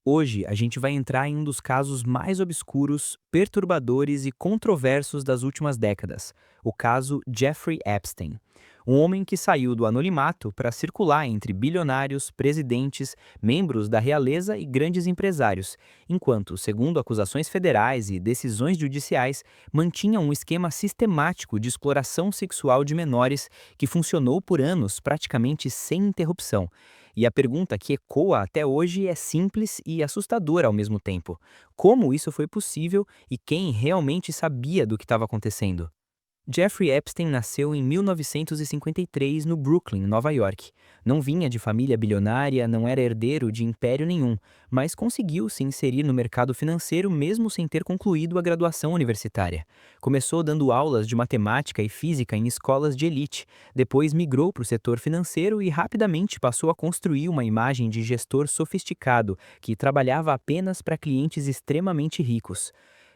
Hoje a gente vai entrar em um dos casos mais obscuros, perturbadores e controversos das últimas décadas, o caso Jeffrey Epstein. Um homem que saiu do anonimato para circular entre bilionários, presidentes, membros da realeza e grandes empresários, enquanto, segundo acusações federais e decisões judiciais, mantinha um esquema sistemático de exploração sexual de menores que funcionou por anos praticamente sem interrupção. E a pergunta que ecoa até hoje é simples e assustadora ao mesmo tempo: como isso foi possível e quem realmente sabia do que estava acontecendo? Jeffrey Epstein nasceu em 1953 no Brooklyn, Nova York. Não vinha de família bilionária, não era herdeiro de império nenhum, mas conseguiu se inserir no mercado financeiro mesmo sem ter concluído a graduação universitária. Começou dando aulas de matemática e física em escolas de elite, depois migrou para o setor financeiro e rapidamente passou a construir uma imagem de gestor sofisticado que trabalhava apenas para clientes extremamente ricos.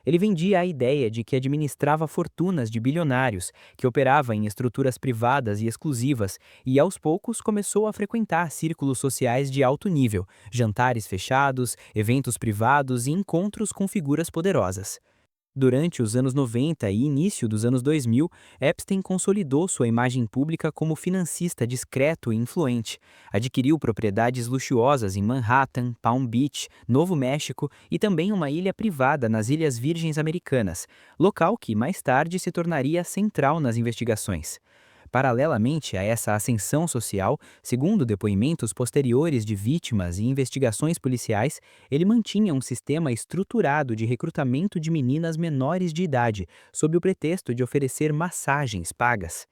Ele vendia a ideia de que administrava fortunas de bilionários, que operava em estruturas privadas e exclusivas, e aos poucos começou a frequentar círculos sociais de alto nível, jantares fechados, eventos privados e encontros com figuras poderosas. Durante os anos 90 e início dos anos 2000, Epstein consolidou sua imagem pública como financista discreto e influente. Adquiriu propriedades luxuosas em Manhattan, Palm Beach, Novo México e também uma ilha privada nas Ilhas Virgens Americanas, local que mais tarde se tornaria central nas investigações. Paralelamente a essa ascensão social, segundo depoimentos posteriores de vítimas e investigações policiais, ele mantinha um sistema estruturado de recrutamento de meninas menores de idade, sob o pretexto de oferecer massagens pagas.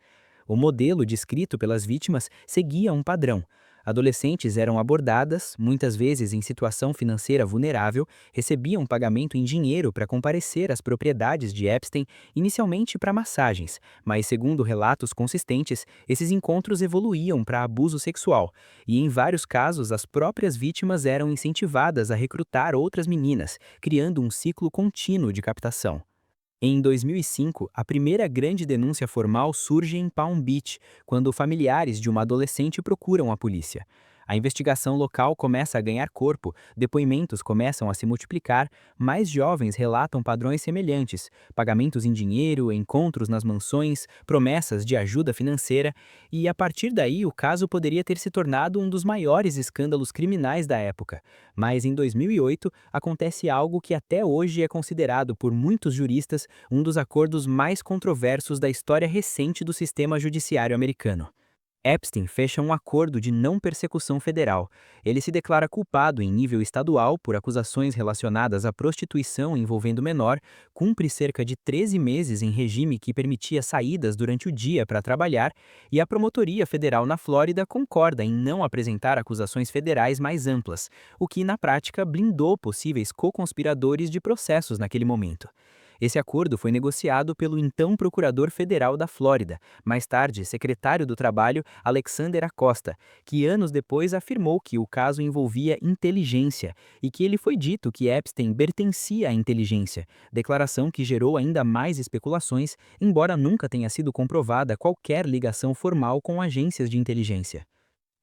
O modelo descrito pelas vítimas seguia um padrão. Adolescentes eram abordadas, muitas vezes em situação financeira vulnerável, recebiam pagamento em dinheiro para comparecer às propriedades de Epstein, inicialmente para massagens, mas, segundo relatos consistentes, esses encontros evoluíam para abuso sexual, e em vários casos as próprias vítimas eram incentivadas a recrutar outras meninas, criando um ciclo contínuo de captação. Em 2005, a primeira grande denúncia formal surge em Palm Beach, quando familiares de uma adolescente procuram a polícia. A investigação local começa a ganhar corpo, depoimentos começam a se multiplicar, mais jovens relatam padrões semelhantes: pagamentos em dinheiro, encontros nas mansões, promessas de ajuda financeira, e a partir daí o caso poderia ter se tornado um dos maiores escândalos criminais da época. Mas em 2008 acontece algo que até hoje é considerado por muitos juristas um dos acordos mais controversos da história recente do sistema judiciário americano. Epstein fecha um acordo de não persecução federal. Ele se declara culpado em nível estadual por acusações relacionadas à prostituição envolvendo menor, cumpre cerca de 13 meses em regime que permitia saídas durante o dia para trabalhar, e a Promotoria Federal na Flórida concorda em não apresentar acusações federais mais amplas, o que na prática blindou possíveis co-conspiradores de processos naquele momento. Esse acordo foi negociado pelo então Procurador Federal da Flórida, mais tarde secretário do Trabalho Alexander Acosta, que anos depois afirmou que o caso envolvia inteligência e que ele foi dito que Epstein pertencia à inteligência, declaração que gerou ainda mais especulações, embora nunca tenha sido comprovada qualquer ligação formal com agências de inteligência.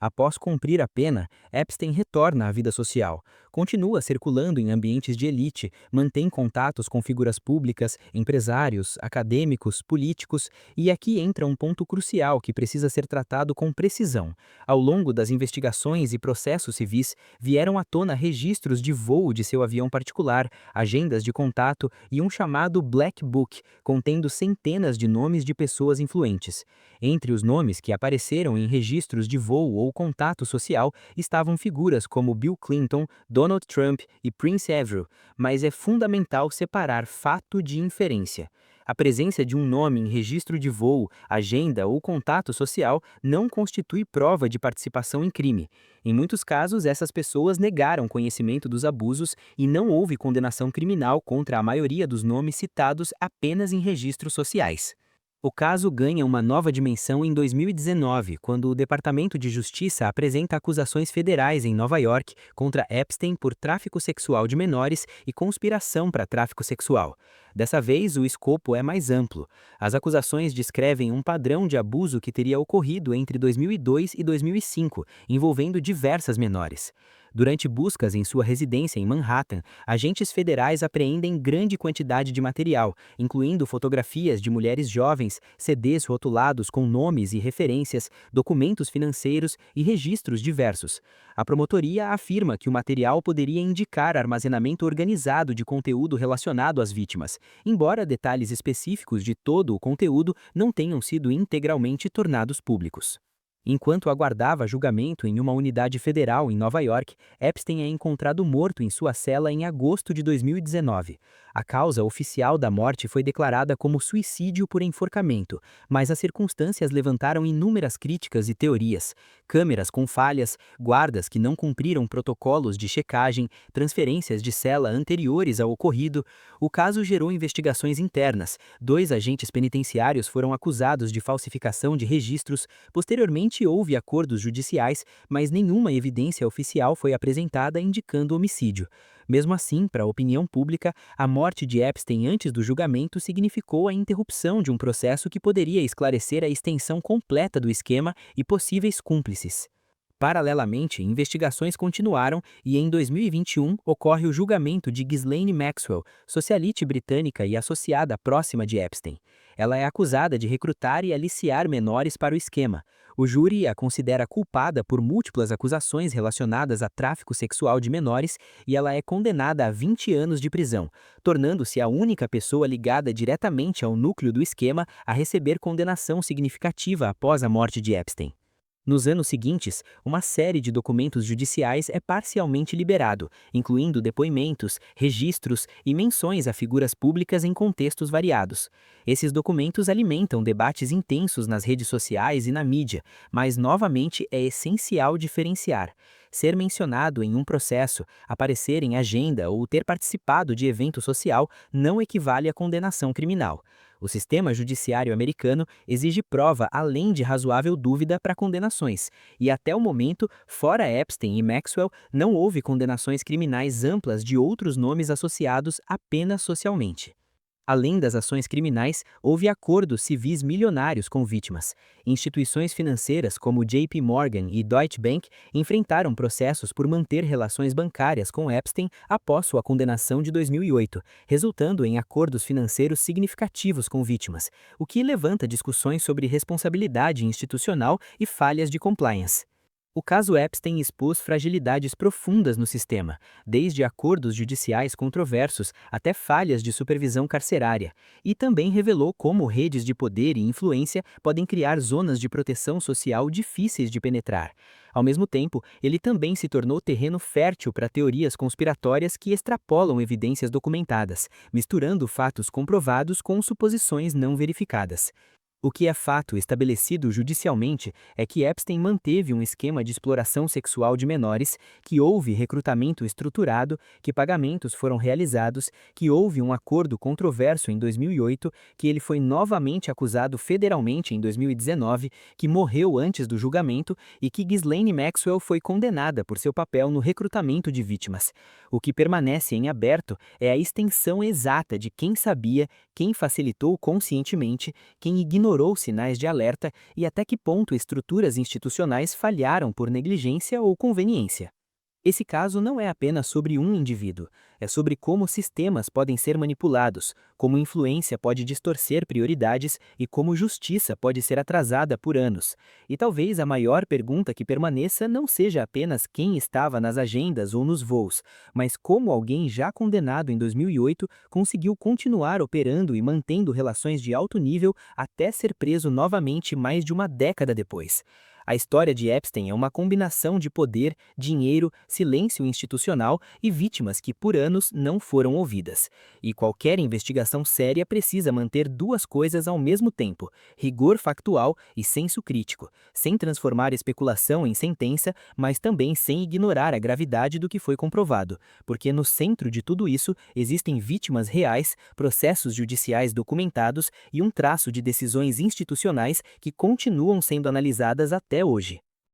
Após cumprir a pena, Epstein retorna à vida social, continua circulando em ambientes de elite, mantém contatos com figuras públicas, empresários, acadêmicos, políticos, e aqui entra um ponto crucial que precisa ser tratado com precisão. Ao longo das investigações e processos civis, vieram à tona registros de voo de seu avião particular, agendas de contato e um chamado Black Book, contendo centenas de nomes de pessoas influentes. Entre os nomes que apareceram em registros de voo ou contato social estavam figuras como Bill Clinton, Donald Trump e Prince Andrew, mas é fundamental separar fato de inferência. A presença de um nome em registro de voo, agenda ou contato social não constitui prova de participação em crime. Em muitos casos, essas pessoas negaram conhecimento dos abusos e não houve condenação criminal contra a maioria dos nomes citados apenas em registros sociais. O caso ganha uma nova dimensão em 2019, quando o Departamento de Justiça apresenta acusações federais em Nova York contra Epstein por tráfico sexual de menores e conspiração para tráfico sexual. Dessa vez, o escopo é mais amplo. As acusações descrevem um padrão de abuso que teria ocorrido entre 2002 e 2005, envolvendo diversas menores. Durante buscas em sua residência em Manhattan, agentes federais apreendem grande quantidade de material, incluindo fotografias de mulheres jovens, CDs rotulados com nomes e referências, documentos financeiros e registros diversos. A promotoria afirma que o material poderia indicar armazenamento organizado de conteúdo relacionado às vítimas, embora detalhes específicos de todo o conteúdo não tenham sido integralmente tornados públicos. Enquanto aguardava julgamento em uma unidade federal em Nova York, Epstein é encontrado morto em sua cela em agosto de 2019. A causa oficial da morte foi declarada como suicídio por enforcamento, mas as circunstâncias levantaram inúmeras críticas e teorias. Câmeras com falhas, guardas que não cumpriram protocolos de checagem, transferências de cela anteriores ao ocorrido. O caso gerou investigações internas. 2 agentes penitenciários foram acusados de falsificação de registros. Posteriormente, houve acordos judiciais, mas nenhuma evidência oficial foi apresentada indicando homicídio. Mesmo assim, para a opinião pública, a morte de Epstein antes do julgamento significou a interrupção de um processo que poderia esclarecer a extensão completa do esquema e possíveis cúmplices. Paralelamente, investigações continuaram e em 2021 ocorre o julgamento de Ghislaine Maxwell, socialite britânica e associada próxima de Epstein. Ela é acusada de recrutar e aliciar menores para o esquema. O júri a considera culpada por múltiplas acusações relacionadas a tráfico sexual de menores e ela é condenada a 20 anos de prisão, tornando-se a única pessoa ligada diretamente ao núcleo do esquema a receber condenação significativa após a morte de Epstein. Nos anos seguintes, uma série de documentos judiciais é parcialmente liberado, incluindo depoimentos, registros e menções a figuras públicas em contextos variados. Esses documentos alimentam debates intensos nas redes sociais e na mídia, mas novamente é essencial diferenciar. Ser mencionado em um processo, aparecer em agenda ou ter participado de evento social não equivale à condenação criminal. O sistema judiciário americano exige prova além de razoável dúvida para condenações, e até o momento, fora Epstein e Maxwell, não houve condenações criminais amplas de outros nomes associados apenas socialmente. Além das ações criminais, houve acordos civis milionários com vítimas. Instituições financeiras como JP Morgan e Deutsche Bank enfrentaram processos por manter relações bancárias com Epstein após sua condenação de 2008, resultando em acordos financeiros significativos com vítimas, o que levanta discussões sobre responsabilidade institucional e falhas de compliance. O caso Epstein expôs fragilidades profundas no sistema, desde acordos judiciais controversos até falhas de supervisão carcerária, e também revelou como redes de poder e influência podem criar zonas de proteção social difíceis de penetrar. Ao mesmo tempo, ele também se tornou terreno fértil para teorias conspiratórias que extrapolam evidências documentadas, misturando fatos comprovados com suposições não verificadas. O que é fato estabelecido judicialmente é que Epstein manteve um esquema de exploração sexual de menores, que houve recrutamento estruturado, que pagamentos foram realizados, que houve um acordo controverso em 2008, que ele foi novamente acusado federalmente em 2019, que morreu antes do julgamento e que Ghislaine Maxwell foi condenada por seu papel no recrutamento de vítimas. O que permanece em aberto é a extensão exata de quem sabia, quem facilitou conscientemente, quem ignorou sinais de alerta e até que ponto estruturas institucionais falharam por negligência ou conveniência. Esse caso não é apenas sobre um indivíduo, é sobre como sistemas podem ser manipulados, como influência pode distorcer prioridades e como justiça pode ser atrasada por anos. E talvez a maior pergunta que permaneça não seja apenas quem estava nas agendas ou nos voos, mas como alguém já condenado em 2008 conseguiu continuar operando e mantendo relações de alto nível até ser preso novamente mais de uma década depois. A história de Epstein é uma combinação de poder, dinheiro, silêncio institucional e vítimas que por anos não foram ouvidas. E qualquer investigação séria precisa manter duas coisas ao mesmo tempo: rigor factual e senso crítico, sem transformar especulação em sentença, mas também sem ignorar a gravidade do que foi comprovado, porque no centro de tudo isso existem vítimas reais, processos judiciais documentados e um traço de decisões institucionais que continuam sendo analisadas até hoje.